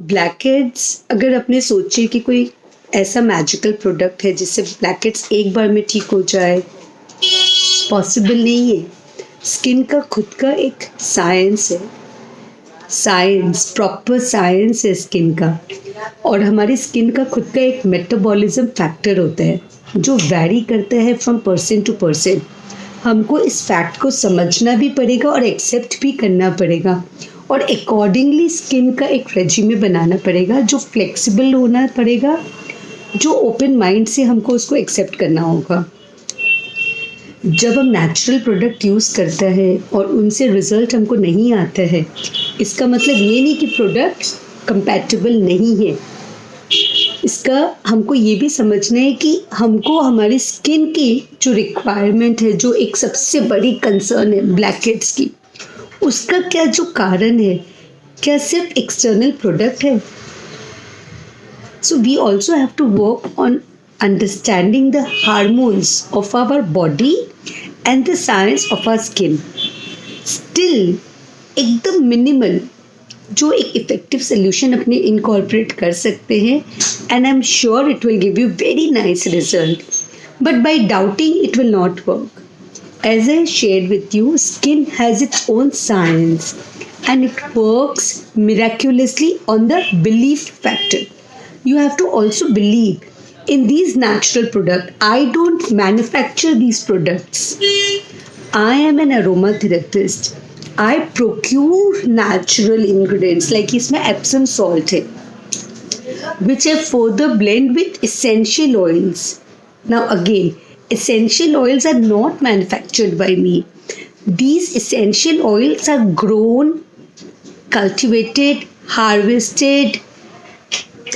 Blackheads अगर आपने सोचे कि कोई ऐसा मैजिकल प्रोडक्ट है जिससे ब्लैकहेड्स एक बार में ठीक हो जाए, पॉसिबल नहीं है। स्किन का खुद का एक साइंस है, साइंस, प्रॉपर साइंस है स्किन का। और हमारी स्किन का खुद का एक मेटाबॉलिज्म फैक्टर होता है जो वैरी करता है फ्रॉम पर्सन टू पर्सन। हमको इस फैक्ट को समझना भी पड़ेगा और एक्सेप्ट भी करना पड़ेगा और अकॉर्डिंगली स्किन का एक रेजिमे बनाना पड़ेगा जो फ्लेक्सिबल होना पड़ेगा, जो ओपन माइंड से हमको उसको एक्सेप्ट करना होगा। जब हम नेचुरल प्रोडक्ट यूज़ करते हैं और उनसे रिजल्ट हमको नहीं आता है, इसका मतलब ये नहीं कि प्रोडक्ट कंपैटिबल नहीं है। इसका हमको ये भी समझना है कि हमको हमारी स्किन की जो रिक्वायरमेंट है, जो एक सबसे बड़ी कंसर्न है ब्लैकहेड्स की, उसका क्या जो कारण है, क्या सिर्फ एक्सटर्नल प्रोडक्ट है? So we also have to work on understanding the hormones of our body and the science of our skin. Still, एकदम मिनिमल जो एक इफेक्टिव सोल्यूशन अपने इनकॉर्पोरेट कर सकते हैं, and I am sure it will give you very nice result, but by doubting it will not work. As I shared with you, skin has its own science and it works miraculously on the belief factor. You have to also believe in these natural products. I don't manufacture these products. I am an aromatherapist. I procure natural ingredients like इसमें Epsom salt है, which I further blend with essential oils. Now again, essential oils are not manufactured by me. These essential oils are grown, cultivated, harvested,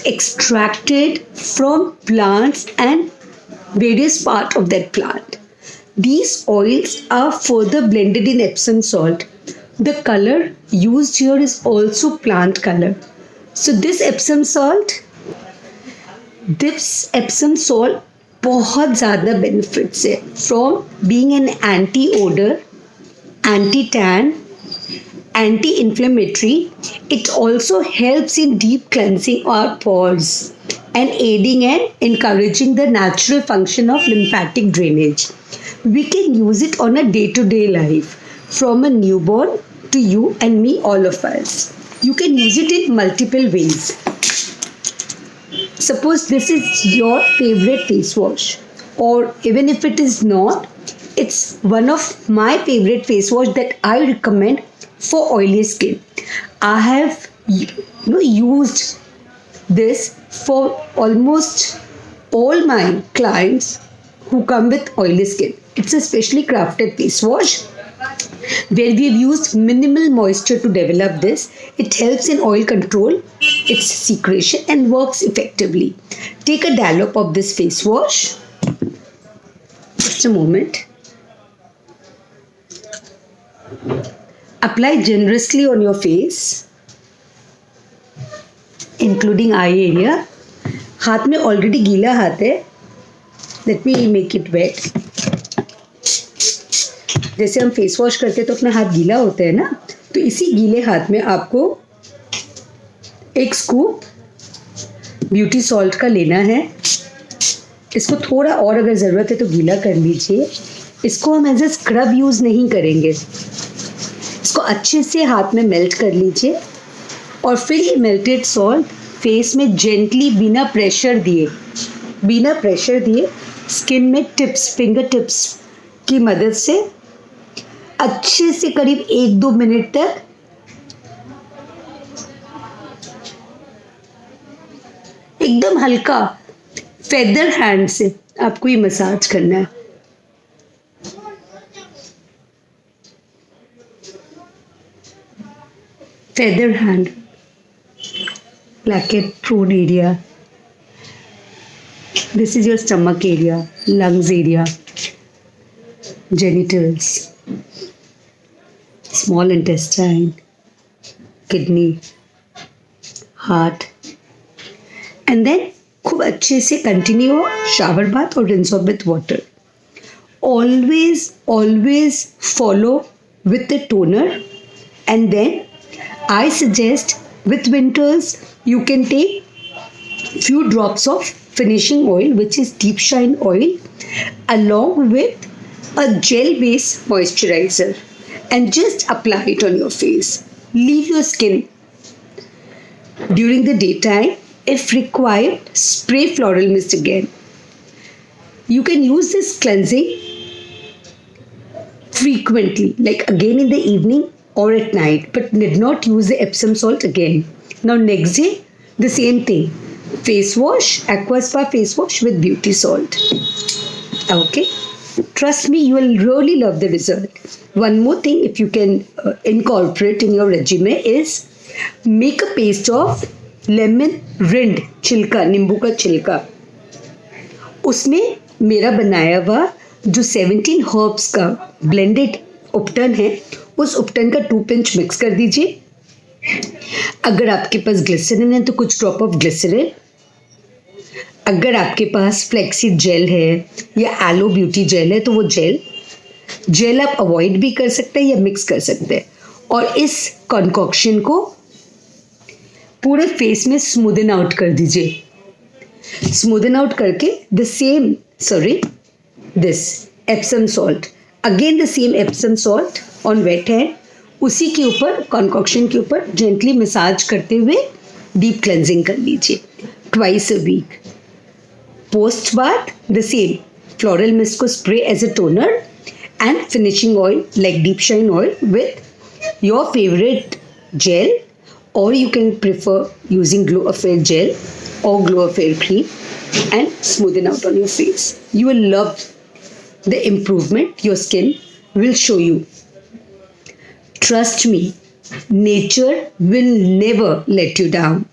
extracted from plants and various parts of that plant. These oils are further blended in Epsom salt. The color used here is also plant color. So this Epsom salt बहुत ज़्यादा benefits है, from being an anti-odor, anti-tan, anti-inflammatory. It also helps in deep cleansing our pores and aiding and encouraging the natural function of lymphatic drainage. We can use it on a day-to-day life, from a newborn to you and me, all of us. You can use it in multiple ways. Suppose this is your favorite face wash, or even if it is not, it's one of my favorite face wash that I recommend for oily skin. I have used this for almost all my clients who come with oily skin. It's a specially crafted face wash where we've used minimal moisture to develop this. It helps in oil control, its secretion, and works effectively. Take a dollop of this face wash. Just a moment. Apply generously on your face, including eye area. हाथ में already गीला हाथ है. Let me make it wet. जैसे हम face wash करते हैं तो अपना हाथ गीला होता है ना, तो इसी गीले हाथ में आपको एक स्कूप ब्यूटी सॉल्ट का लेना है. इसको थोड़ा और अगर ज़रूरत है तो गीला कर लीजिए. इसको हम एज ए स्क्रब यूज़ नहीं करेंगे. इसको अच्छे से हाथ में मेल्ट कर लीजिए और फिर ये मेल्टेड सॉल्ट फेस में जेंटली बिना प्रेशर दिए स्किन में टिप्स, फिंगर टिप्स की मदद से अच्छे से करीब 1-2 मिनट तक एकदम हल्का फेदर हैंड से आपको ये मसाज करना है. फेदर हैंड, ब्लैकेट throat area. This is your stomach area, lungs area, genitals, small intestine, kidney, heart. And then खूब अच्छे से कंटिन्यू शावर बाथ और rinse of with water. Always follow with the toner, and then I suggest With winters, you can take few drops of finishing oil, which is deep shine oil, along with a gel based moisturizer, and just apply it on your face. Leave your skin. During the daytime, if required, spray floral mist again. You can use this cleansing frequently, like again in the evening or at night, but did not use the Epsom salt again. Now, next day, the same thing. Face wash, Aqua Spa face wash with beauty salt. Okay? Trust me, you will really love the result. One more thing, if you can incorporate in your regimen, is make a paste of lemon rind, छिलका, नींबू का छिलका. उसमें मेरा बनाया हुआ जो 17 herbs का ब्लेंडेड उपटन है, उस उपटन का 2 पिंच मिक्स कर दीजिए. अगर आपके पास ग्लिसरीन है तो कुछ ड्रॉप ऑफ ग्लिसरीन. अगर आपके पास फ्लेक्सीड जेल है या एलो ब्यूटी जेल है तो वो जेल आप अवॉइड भी कर सकते हैं या मिक्स कर सकते हैं. और इस कॉन्कॉक्शन को पूरे फेस में स्मूदन आउट कर दीजिए. स्मूदन आउट करके this Epsom salt, again the same Epsom salt on wait hand, उसी के ऊपर कॉन्कॉक्शन के ऊपर जेंटली मसाज करते हुए डीप क्लेंजिंग कर लीजिए twice a week. Post bath the same floral mist को spray as a toner and finishing oil like deep shine oil with your favourite gel, or you can prefer using Glow Affair gel or Glow Affair cream, and smoothen out on your face. You will love the improvement your skin will show you. Trust me, nature will never let you down.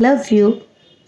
Love you.